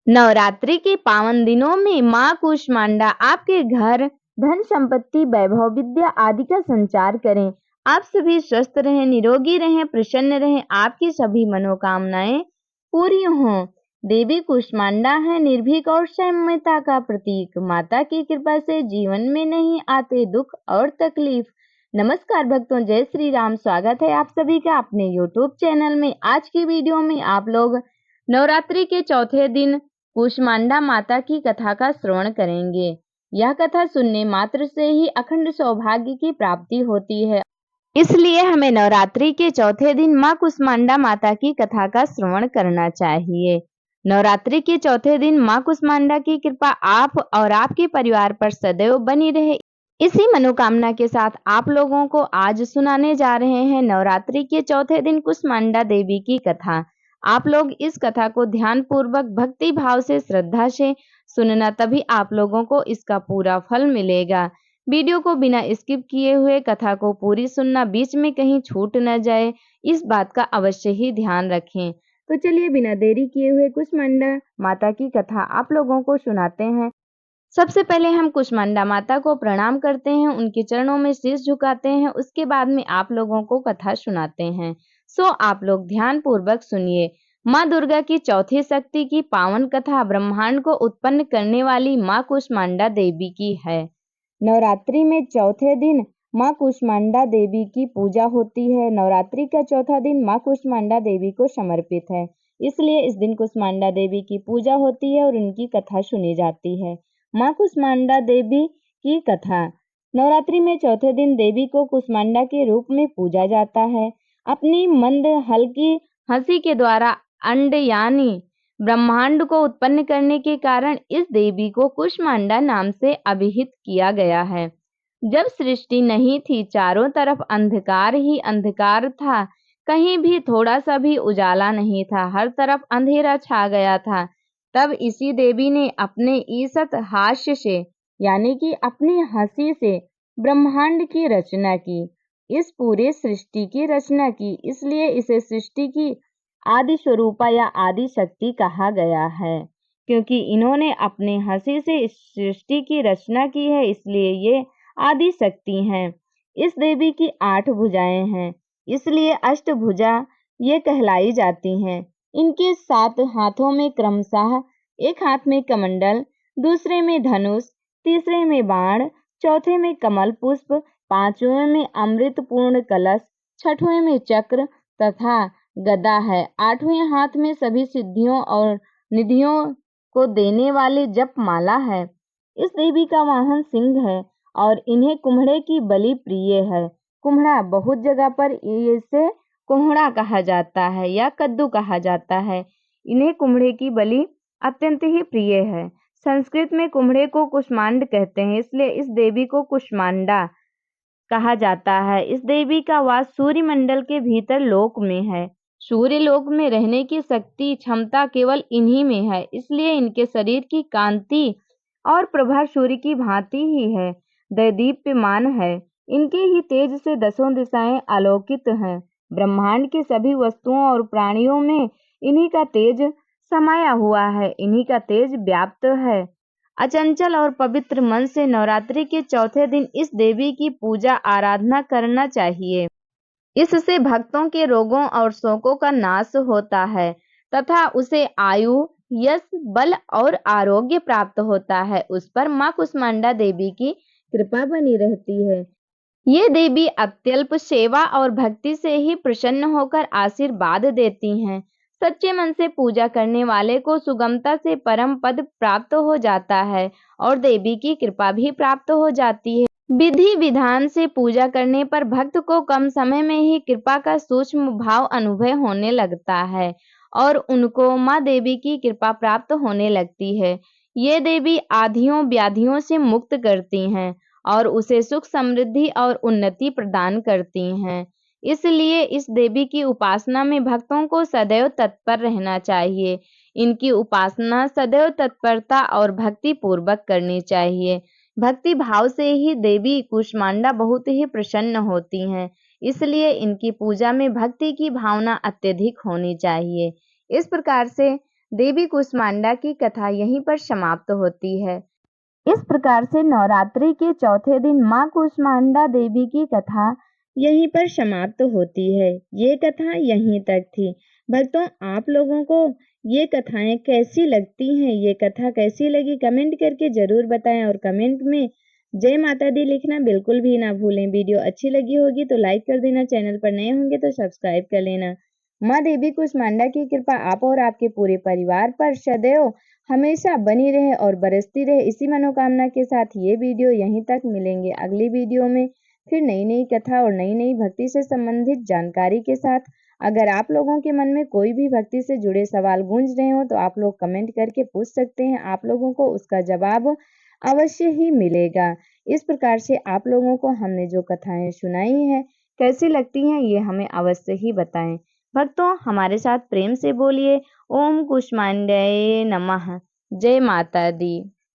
नवरात्रि के पावन दिनों में मां कूष्मांडा आपके घर, धन संपत्ति, वैभव, विद्या आदि का संचार करें। आप सभी स्वस्थ रहें, निरोगी रहें, प्रसन्न रहें, आपकी सभी मनोकामनाएं पूरी हों। देवी कूष्मांडा है निर्भीक और सौम्यता का प्रतीक। माता की कृपा से जीवन में नहीं आते दुख और तकलीफ। नमस्कार भक्तों, जय श्री राम। स्वागत है आप सभी का अपने YouTube चैनल में। आज की वीडियो में आप लोग नवरात्रि के चौथे दिन कूष्मांडा माता की कथा का श्रवण करेंगे। यह कथा सुनने मात्र से ही अखंड सौभाग्य की प्राप्ति होती है, इसलिए हमें नवरात्रि के चौथे दिन मां कूष्मांडा माता की कथा का श्रवण करना चाहिए। नवरात्रि के चौथे दिन मां कूष्मांडा की कृपा आप और आपके परिवार पर सदैव बनी रहे, इसी मनोकामना के साथ आप लोगों को आज सुनाने जा रहे हैं नवरात्रि के चौथे दिन कूष्मांडा देवी की कथा। आप लोग इस कथा को ध्यान पूर्वक भक्ति भाव से श्रद्धा से सुनना, तभी आप लोगों को इसका पूरा फल मिलेगा। वीडियो को बिना स्किप किए हुए कथा को पूरी सुनना, बीच में कहीं छूट न जाए, इस बात का अवश्य ही ध्यान रखें। तो चलिए बिना देरी किए हुए कूष्मांडा माता की कथा आप लोगों को सुनाते हैं। सबसे पहले हम कूष्मांडा माता को प्रणाम करते हैं, उनके चरणों में शीश झुकाते हैं। उसके बाद में आप लोगों को कथा सुनाते हैं। सो आप लोग ध्यान पूर्वक सुनिए। माँ दुर्गा की चौथी शक्ति की पावन कथा ब्रह्मांड को उत्पन्न करने वाली माँ कूष्मांडा देवी की है। नवरात्रि में चौथे दिन माँ कूष्मांडा देवी की पूजा होती है। नवरात्रि का चौथा दिन माँ कूष्मांडा देवी को समर्पित है, इसलिए इस दिन कूष्मांडा देवी की पूजा होती है और उनकी कथा सुनी जाती है। माँ कूष्मांडा देवी की कथा। नवरात्रि में चौथे दिन देवी को कूष्मांडा के रूप में पूजा जाता है। अपनी मंद हल्की हंसी के द्वारा अंड यानी ब्रह्मांड को उत्पन्न करने के कारण इस देवी को कूष्मांडा नाम से अभिहित किया गया है। जब सृष्टि नहीं थी, चारों तरफ अंधकार ही अंधकार था, कहीं भी थोड़ा सा भी उजाला नहीं था, हर तरफ अंधेरा छा गया था। तब इसी देवी ने अपने ईसत हास्य से यानी कि अपनी हंसी से ब्रह्मांड की रचना की, इस पूरे सृष्टि की रचना की, इसलिए इसे सृष्टि की आदि स्वरूपा या आदि शक्ति कहा गया है। क्योंकि इन्होंने अपने हंसी से इस सृष्टि की रचना की है, इसलिए ये आदि शक्ति हैं। इस देवी की 8 भुजाएं हैं, इसलिए अष्टभुजा ये कहलाई जाती हैं। इनके 7 हाथों में क्रमशः एक हाथ में कमंडल, दूसरे में धनुष, तीसरे में बाण, चौथे में कमल पुष्प, पांचवें में अमृतपूर्ण कलश, छठवें में चक्र तथा गदा है। 8वें हाथ में सभी सिद्धियों और निधियों को देने वाली जप माला है। इस देवी का वाहन सिंह है और इन्हें कुम्हड़े की बलि प्रिय है। कुम्हड़ा बहुत जगह पर इसे कोहड़ा कहा जाता है या कद्दू कहा जाता है। इन्हें कुम्हड़े की बलि अत्यंत ही प्रिय है। संस्कृत में कुम्हड़े को कुष्मांड कहते हैं, इसलिए इस देवी को कुष्मांडा कहा जाता है। इस देवी का वास सूर्य मंडल के भीतर लोक में है। सूर्य लोक में रहने की शक्ति क्षमता केवल इन्हीं में है, इसलिए इनके शरीर की कांति और प्रभा सूर्य की भांति ही है, दैदीप्यमान है। इनके ही तेज से 10 दिशाएं आलोकित हैं। ब्रह्मांड की सभी वस्तुओं और प्राणियों में इन्हीं का तेज समाया हुआ है, इन्हीं का तेज व्याप्त है। अचंचल और पवित्र मन से नवरात्रि के चौथे दिन इस देवी की पूजा आराधना करना चाहिए। इससे भक्तों के रोगों और शोकों का नाश होता है तथा उसे आयु, यश, बल और आरोग्य प्राप्त होता है। उस पर माँ कूष्मांडा देवी की कृपा बनी रहती है। ये देवी अत्यल्प सेवा और भक्ति से ही प्रसन्न होकर आशीर्वाद देती हैं। सच्चे मन से पूजा करने वाले को सुगमता से परम पद प्राप्त हो जाता है और देवी की कृपा भी प्राप्त हो जाती है। विधि विधान से पूजा करने पर भक्त को कम समय में ही कृपा का सूक्ष्म भाव अनुभव होने लगता है और उनको माँ देवी की कृपा प्राप्त होने लगती है। ये देवी आधियों व्याधियों से मुक्त करती हैं और उसे सुख समृद्धि और उन्नति प्रदान करती हैं। इसलिए इस देवी की उपासना में भक्तों को सदैव तत्पर रहना चाहिए। इनकी उपासना सदैव तत्परता और भक्ति पूर्वक करनी चाहिए। भक्ति भाव से ही देवी कूष्मांडा बहुत ही प्रसन्न होती हैं, इसलिए इनकी पूजा में भक्ति की भावना अत्यधिक होनी चाहिए। इस प्रकार से देवी कूष्मांडा की कथा यहीं पर समाप्त होती है। इस प्रकार से नवरात्रि के चौथे दिन माँ कूष्मांडा देवी की कथा यहीं पर समाप्त होती है। ये कथा यहीं तक थी। भक्तों, आप लोगों को ये कथाएं कैसी लगती हैं, ये कथा कैसी लगी, कमेंट करके जरूर बताएं और कमेंट में जय माता दी लिखना बिल्कुल भी ना भूलें। वीडियो अच्छी लगी होगी तो लाइक कर देना, चैनल पर नए होंगे तो सब्सक्राइब कर लेना। माँ देवी कूष्मांडा की कृपा आप और आपके पूरे परिवार पर सदैव हमेशा बनी रहे और बरसती रहे, इसी मनोकामना के साथ ये वीडियो यहीं तक। मिलेंगे अगली वीडियो में फिर नई नई कथा और नई नई भक्ति से संबंधित जानकारी के साथ। अगर आप लोगों के मन में कोई भी भक्ति से जुड़े सवाल गूंज रहे हो तो आप लोग कमेंट करके पूछ सकते हैं, आप लोगों को उसका जवाब अवश्य ही मिलेगा। इस प्रकार से आप लोगों को हमने जो कथाएं सुनाई हैं कैसी लगती हैं ये हमें अवश्य ही बताएं। भक्तों, हमारे साथ प्रेम से बोलिए ओम कुष्मांडाय नमः। जय माता दी।